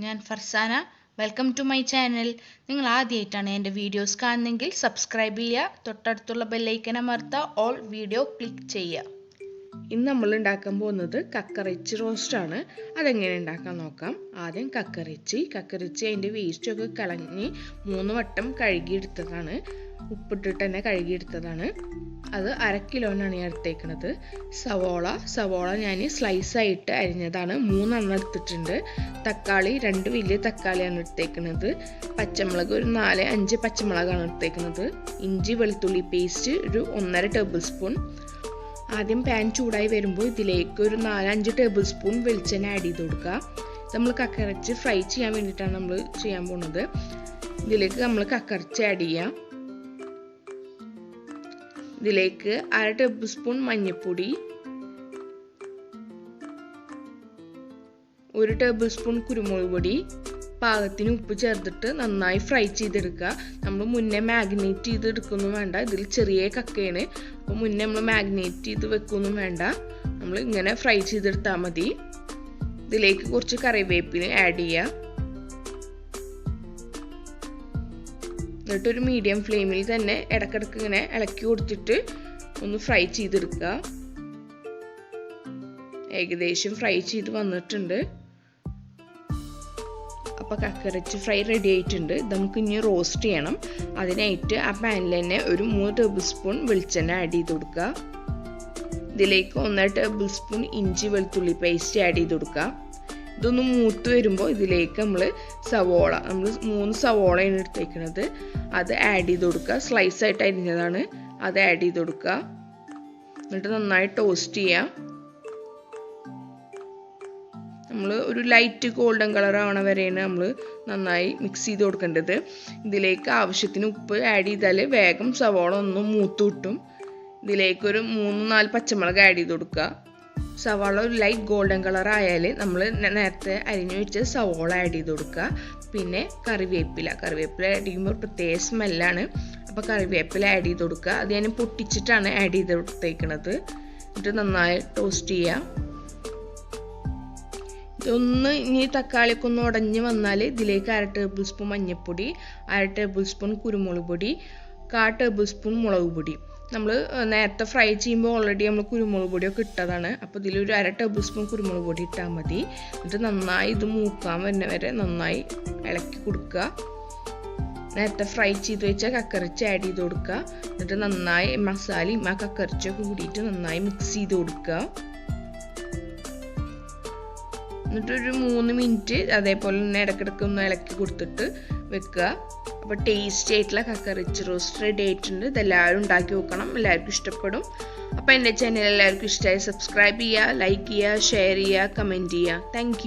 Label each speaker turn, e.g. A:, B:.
A: ഞാൻ Farsana. Welcome to my channel. നിങ്ങൾ ആദ്യമായിട്ടാണ് എൻ്റെ വീഡിയോസ് കാണുന്നതെങ്കിൽ സബ്സ്ക്രൈബ് ചെയ്യുക, തൊട്ടടുത്തുള്ള ബെല്ലൈക്കൻ അമർത്തുക, ഓൾ വീഡിയോ ക്ലിക്ക് ചെയ്യുക.
B: ഇന്ന് നമ്മൾ ഉണ്ടാക്കാൻ പോകുന്നത് കക്കറിച്ചി റോസ്റ്റാണ്. അതെങ്ങനെ ഉണ്ടാക്കാൻ നോക്കാം. ആദ്യം കക്കറിച്ചി അതിൻ്റെ വേസ്റ്റൊക്കെ കളഞ്ഞ് 3 വട്ടം കഴുകിയെടുത്തതാണ്. ഉപ്പിട്ടിട്ട് തന്നെ കഴുകിയെടുത്തതാണ്. അത് 1/2 കിലോനാണ് ഞാൻ എടുത്തേക്കുന്നത്. സവോള ഞാൻ സ്ലൈസായിട്ട് അരിഞ്ഞതാണ്, 3 എണ്ണം എടുത്തിട്ടുണ്ട്. തക്കാളി 2 വലിയ തക്കാളിയാണ് എടുത്തേക്കുന്നത്. പച്ചമുളക് ഒരു 4-5 പച്ചമുളകാണ് എടുത്തേക്കുന്നത്. ഇഞ്ചി വെളുത്തുള്ളി പേസ്റ്റ് ഒരു 1.5 ടേബിൾ സ്പൂൺ. ആദ്യം പാൻ ചൂടായി വരുമ്പോൾ ഇതിലേക്ക് ഒരു 4-5 ടേബിൾ സ്പൂൺ വെളിച്ചെണ്ണ ആഡ് ചെയ്ത് കൊടുക്കുക. നമ്മൾ കക്കറിച്ചി ഫ്രൈ ചെയ്യാൻ വേണ്ടിയിട്ടാണ് നമ്മൾ ചെയ്യാൻ പോകുന്നത്. ഇതിലേക്ക് നമ്മൾ കക്കറിച്ചി ആഡ് ചെയ്യാം. ഇതിലേക്ക് 1/2 ടേബിൾ സ്പൂൺ മഞ്ഞൾപ്പൊടി, 1 ടേബിൾ സ്പൂൺ കുരുമുളക് പൊടി, പാകത്തിന് ഉപ്പ് ചേർത്തിട്ട് നന്നായി ഫ്രൈ ചെയ്തെടുക്കുക. നമ്മൾ മുന്നേ മാഗ്നേറ്റ് ചെയ്തെടുക്കൊന്നും വേണ്ട. ഇതിൽ ചെറിയ കക്കയാണ്, അപ്പോൾ മുന്നേ നമ്മൾ മാഗ്നേറ്റ് ചെയ്ത് വെക്കൊന്നും വേണ്ട. നമ്മൾ ഇങ്ങനെ ഫ്രൈ ചെയ്തെടുത്താൽ മതി. ഇതിലേക്ക് കുറച്ച് കറിവേപ്പില ആഡ് ചെയ്യുക. എന്നിട്ടൊരു മീഡിയം ഫ്ലെയിമിൽ തന്നെ ഇടയ്ക്കിടയ്ക്ക് ഇങ്ങനെ ഇളക്കി കൊടുത്തിട്ട് ഒന്ന് ഫ്രൈ ചെയ്തെടുക്കുക. ഏകദേശം ഫ്രൈ ചെയ്ത് വന്നിട്ടുണ്ട്. അപ്പോൾ കക്കറിച്ചി ഫ്രൈ റെഡി ആയിട്ടുണ്ട്. നമുക്ക് ഇനി റോസ്റ്റ് ചെയ്യണം. അതിനായിട്ട് ആ പാനിൽ തന്നെ ഒരു 3 ടേബിൾ സ്പൂൺ വെളിച്ചെണ്ണ ആഡ് ചെയ്ത് കൊടുക്കുക. ഇതിലേക്ക് 1.5 ടേബിൾ സ്പൂൺ ഇഞ്ചി വെളുത്തുള്ളി പേസ്റ്റ് ആഡ് ചെയ്ത് കൊടുക്കുക. ഇതൊന്ന് മൂത്ത് വരുമ്പോൾ ഇതിലേക്ക് നമ്മൾ 3 സവോളയാണ് എടുത്തേക്കുന്നത്. അത് ആഡ് ചെയ്ത് കൊടുക്കുക. സ്ലൈസായിട്ട് അരിഞ്ഞതാണ്, അത് ആഡ് ചെയ്ത് കൊടുക്കുക. എന്നിട്ട് നന്നായി ടോസ്റ്റ് ചെയ്യാം. നമ്മൾ ഒരു ലൈറ്റ് ഗോൾഡൻ കളർ ആവണ വരെയാണ് നമ്മൾ നന്നായി മിക്സ് ചെയ്ത് കൊടുക്കേണ്ടത്. ഇതിലേക്ക് ആവശ്യത്തിന് ഉപ്പ് ആഡ് ചെയ്താൽ വേഗം സവോള ഒന്ന് മൂത്ത് കിട്ടും. ഇതിലേക്ക് ഒരു 3-4 പച്ചമുളക് ആഡ് ചെയ്ത് കൊടുക്കുക. സവാള ഒരു ലൈറ്റ് ഗോൾഡൻ കളർ ആയാൽ നമ്മൾ നേരത്തെ അരിഞ്ഞു വെച്ച സവോള ആഡ് ചെയ്ത് കൊടുക്കുക. പിന്നെ കറിവേപ്പില ആഡ് ചെയ്യുമ്പോൾ പ്രത്യേക സ്മെല്ലാണ്. അപ്പോൾ കറിവേപ്പില ആഡ് ചെയ്ത് കൊടുക്കുക. അത് ഞാൻ പൊട്ടിച്ചിട്ടാണ് ആഡ് ചെയ്ത് കൊടുത്തേക്കുന്നത്. എന്നിട്ട് നന്നായി ടോസ്റ്റ് ചെയ്യുക. ഇതൊന്ന് ഇനി തക്കാളിയൊക്കെ ഒന്ന് ഉടഞ്ഞ് വന്നാൽ ഇതിലേക്ക് 1/2 ടേബിൾ സ്പൂൺ മഞ്ഞൾപ്പൊടി, 1/2 ടേബിൾ സ്പൂൺ കുരുമുളക് പൊടി, 1/4 ടേബിൾ സ്പൂൺ മുളക് പൊടി. നമ്മൾ നേരത്തെ ഫ്രൈ ചെയ്യുമ്പോൾ ഓൾറെഡി നമ്മൾ കുരുമുളക് പൊടിയൊക്കെ ഇട്ടതാണ്. അപ്പോൾ ഇതിലൊരു 1/2 ടേബിൾ സ്പൂൺ കുരുമുളക് പൊടി ഇട്ടാൽ മതി. എന്നിട്ട് നന്നായി ഇത് മൂക്കാൻ വരുന്ന വരെ നന്നായി ഇളക്കി കൊടുക്കുക. നേരത്തെ ഫ്രൈ ചെയ്ത് വെച്ച കക്കറിച്ചി ആഡ് ചെയ്ത് കൊടുക്കുക. എന്നിട്ട് നന്നായി മസാലയും ആ കക്കറിച്ചൊക്കെ കൂടിയിട്ട് നന്നായി മിക്സ് ചെയ്ത് കൊടുക്കുക. എന്നിട്ടൊരു 3 മിനിറ്റ് അതേപോലെ തന്നെ ഇടയ്ക്കിടയ്ക്ക് ഒന്ന് ഇളക്കി കൊടുത്തിട്ട് വെക്കുക. അപ്പോൾ ടേസ്റ്റി ആയിട്ടുള്ള കക്കറിച്ചി റോസ്റ്റ് റെഡി ആയിട്ടുണ്ട്. ഇതെല്ലാവരും ഉണ്ടാക്കി നോക്കണം, എല്ലാവർക്കും ഇഷ്ടപ്പെടും. അപ്പോൾ എൻ്റെ ചാനൽ എല്ലാവർക്കും ഇഷ്ടമായി സബ്സ്ക്രൈബ് ചെയ്യുക, ലൈക്ക് ചെയ്യുക, ഷെയർ ചെയ്യുക, കമൻറ്റ് ചെയ്യുക. താങ്ക്